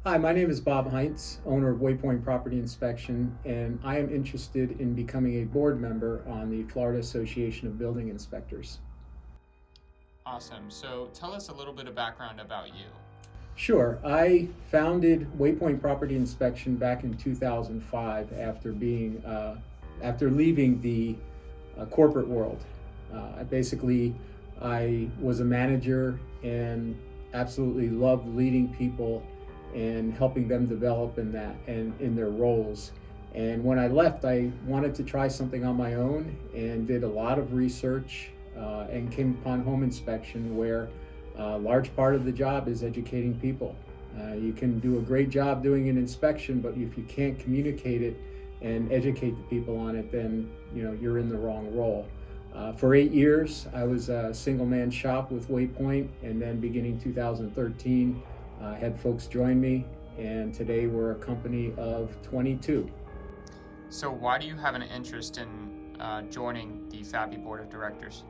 Hi, my name is Bob Hintze, owner of Waypoint Property Inspection, and I am interested in becoming a board member on the Florida Association of Building Inspectors. Awesome. So tell us a little bit of background about you. Sure, I founded Waypoint Property Inspection back in 2005 after leaving the corporate world. I was a manager and absolutely loved leading people and helping them develop in that and in their roles. And when I left, I wanted to try something on my own and did a lot of research and came upon home inspection, where a large part of the job is educating people. You can do a great job doing an inspection, but if you can't communicate it and educate the people on it, then you're in the wrong role. For 8 years, I was a single-man shop with Waypoint, and then beginning 2013, had folks join me, and today we're a company of 22. So why do you have an interest in joining the FABI Board of Directors?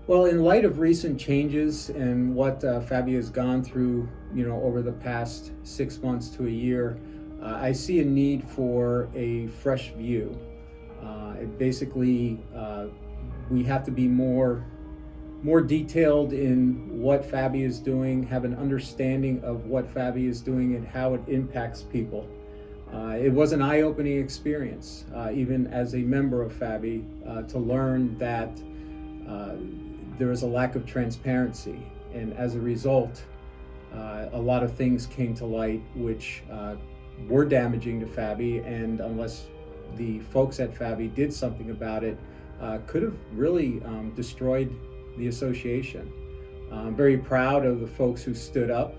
Well, in light of recent changes and what FABI has gone through, over the past 6 months to a year, I see a need for a fresh view. We have to be more detailed in what FABI is doing, have an understanding of what FABI is doing and how it impacts people. It was an eye-opening experience, even as a member of FABI, to learn that there was a lack of transparency, and as a result, a lot of things came to light which were damaging to FABI, and unless the folks at FABI did something about it, could have really destroyed the association. I'm very proud of the folks who stood up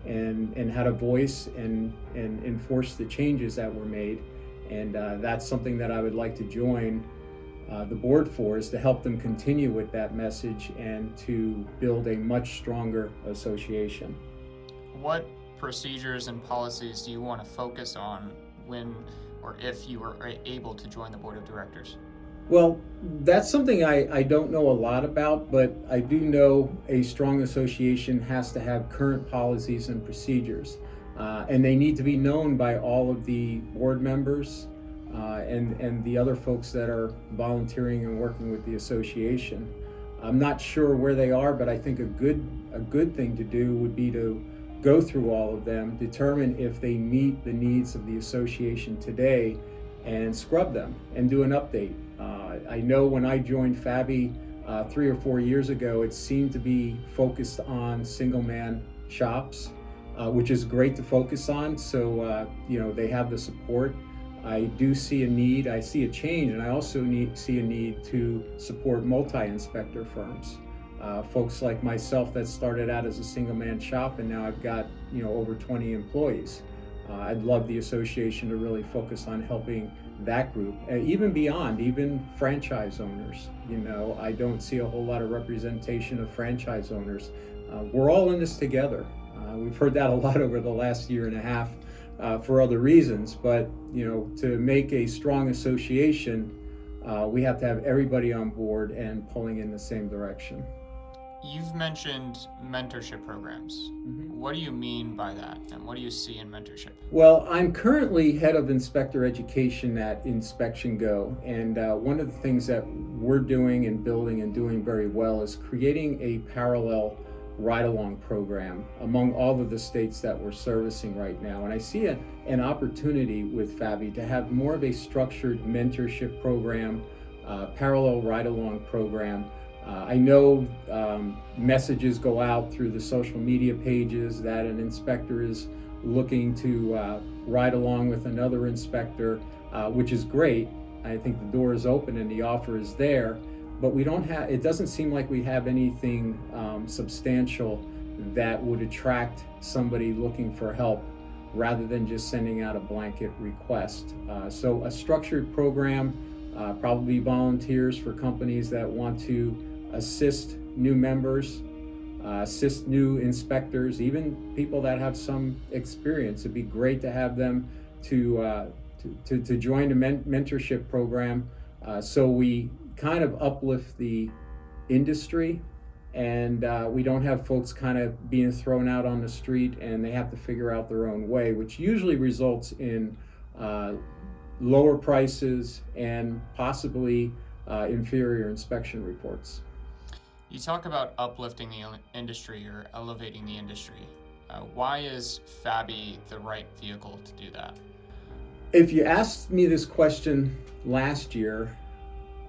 and had a voice and enforced the changes that were made, and that's something that I would like to join the board for, is to help them continue with that message and to build a much stronger association. What procedures and policies do you want to focus on when or if you are able to join the Board of Directors? Well, that's something I don't know a lot about, but I do know a strong association has to have current policies and procedures, and they need to be known by all of the board members and the other folks that are volunteering and working with the association. I'm not sure where they are, but I think a good thing to do would be to go through all of them, determine if they meet the needs of the association today, and scrub them and do an update. I know when I joined FABI 3 or 4 years ago, it seemed to be focused on single-man shops, which is great to focus on. So they have the support. I do see a need. I see a change, and I also see a need to support multi-inspector firms. Folks like myself that started out as a single-man shop, and now I've got over 20 employees. I'd love the association to really focus on helping that group, even beyond, even franchise owners. I don't see a whole lot of representation of franchise owners. We're all in this together. We've heard that a lot over the last year and a half for other reasons, but to make a strong association, we have to have everybody on board and pulling in the same direction. You've mentioned mentorship programs. Mm-hmm. What do you mean by that, and what do you see in mentorship? Well, I'm currently head of inspector education at Inspection Go, and one of the things that we're doing and building and doing very well is creating a parallel ride-along program among all of the states that we're servicing right now. And I see an opportunity with FABI to have more of a structured mentorship program, parallel ride-along program. I know messages go out through the social media pages that an inspector is looking to ride along with another inspector, which is great. I think the door is open and the offer is there, but it doesn't seem like we have anything substantial that would attract somebody looking for help rather than just sending out a blanket request. So a structured program, probably volunteers for companies that want to assist new members, assist new inspectors, even people that have some experience. It'd be great to have them to join a mentorship program, so we kind of uplift the industry and we don't have folks kind of being thrown out on the street and they have to figure out their own way, which usually results in lower prices and possibly inferior inspection reports. You talk about uplifting the industry or elevating the industry. Why is FABI the right vehicle to do that? If you asked me this question last year,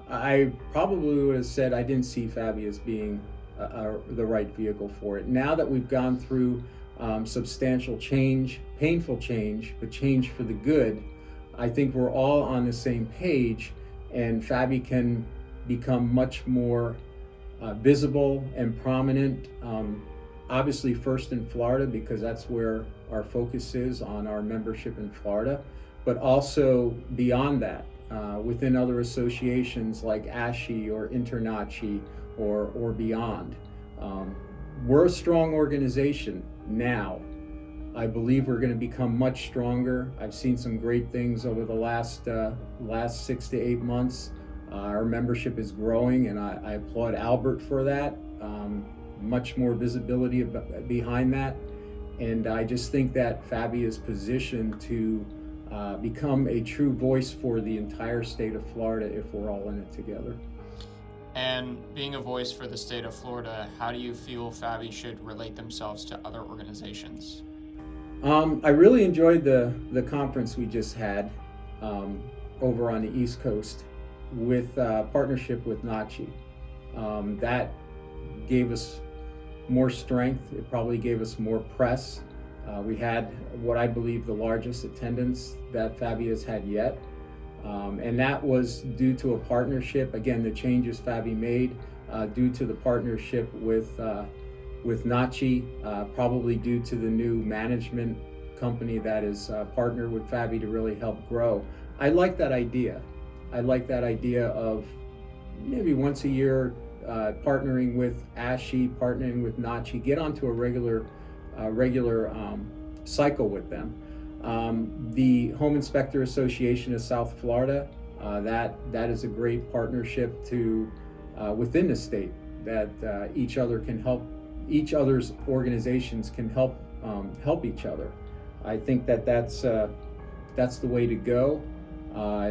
I probably would have said I didn't see FABI as being the right vehicle for it. Now that we've gone through substantial change, painful change, but change for the good, I think we're all on the same page, and FABI can become much more visible and prominent. Obviously first in Florida, because that's where our focus is on our membership in Florida, but also beyond that, within other associations like ASHI or InterNACHI or beyond. We're a strong organization now. I believe we're going to become much stronger. I've seen some great things over the last 6 to 8 months. Our membership is growing, and I applaud Albert for that. Much more visibility behind that, and I just think that FABI is positioned to become a true voice for the entire state of Florida if we're all in it together. And being a voice for the state of Florida, how do you feel FABI should relate themselves to other organizations? I really enjoyed the conference we just had over on the East Coast with partnership with NACHI. That gave us more strength. It probably gave us more press. We had what I believe the largest attendance that FABI has had yet. And that was due to a partnership, again, the changes FABI made, due to the partnership with NACHI, probably due to the new management company that is partnered with FABI to really help grow. I like that idea. I like that idea of maybe once a year partnering with ASHI, partnering with NACHI, get onto a regular cycle with them. The Home Inspector Association of South Florida, that is a great partnership to within the state, that each other's organizations can help each other. I think that's the way to go.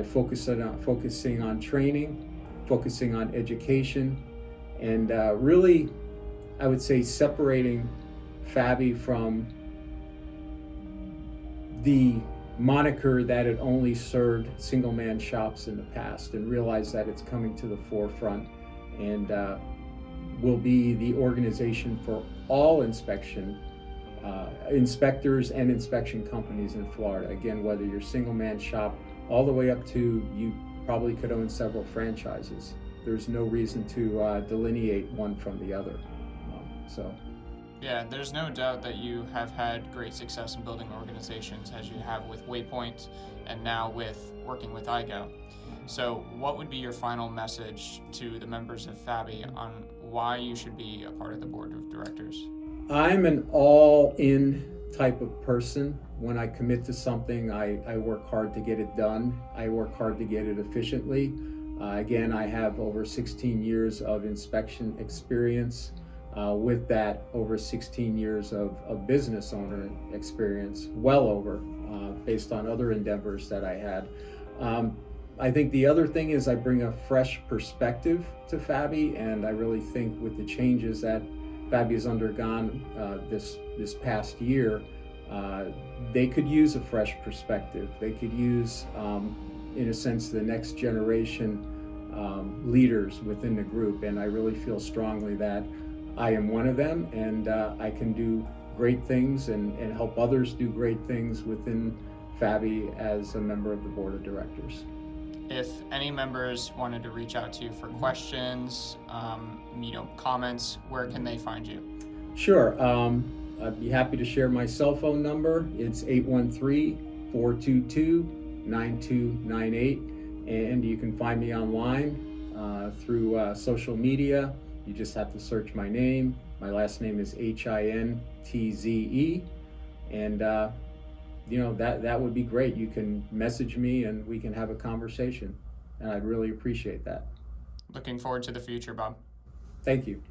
Focusing on training, focusing on education, and really, I would say separating FABI from the moniker that it only served single-man shops in the past, and realize that it's coming to the forefront and will be the organization for all inspectors and inspection companies in Florida. Again, whether you're single-man shop all the way up to you probably could own several franchises. There's no reason to delineate one from the other. Yeah, there's no doubt that you have had great success in building organizations, as you have with Waypoint and now with working with IGO. So what would be your final message to the members of FABI on why you should be a part of the board of directors? I'm an all-in type of person. When I commit to something, I work hard to get it done. I work hard to get it efficiently. Again, I have over 16 years of inspection experience. With that, over 16 years of business owner experience, well over, based on other endeavors that I had. I think the other thing is I bring a fresh perspective to FABI, and I really think with the changes that FABI has undergone this past year, they could use a fresh perspective. They could use, in a sense, the next generation leaders within the group, and I really feel strongly that I am one of them, and I can do great things and help others do great things within FABI as a member of the board of directors. If any members wanted to reach out to you for questions, comments, where can they find you? Sure. I'd be happy to share my cell phone number. It's 813-422-9298, and you can find me online through social media. You just have to search my name. My last name is Hintze, and that would be great. You can message me and we can have a conversation, and I'd really appreciate that. Looking forward to the future, Bob. Thank you.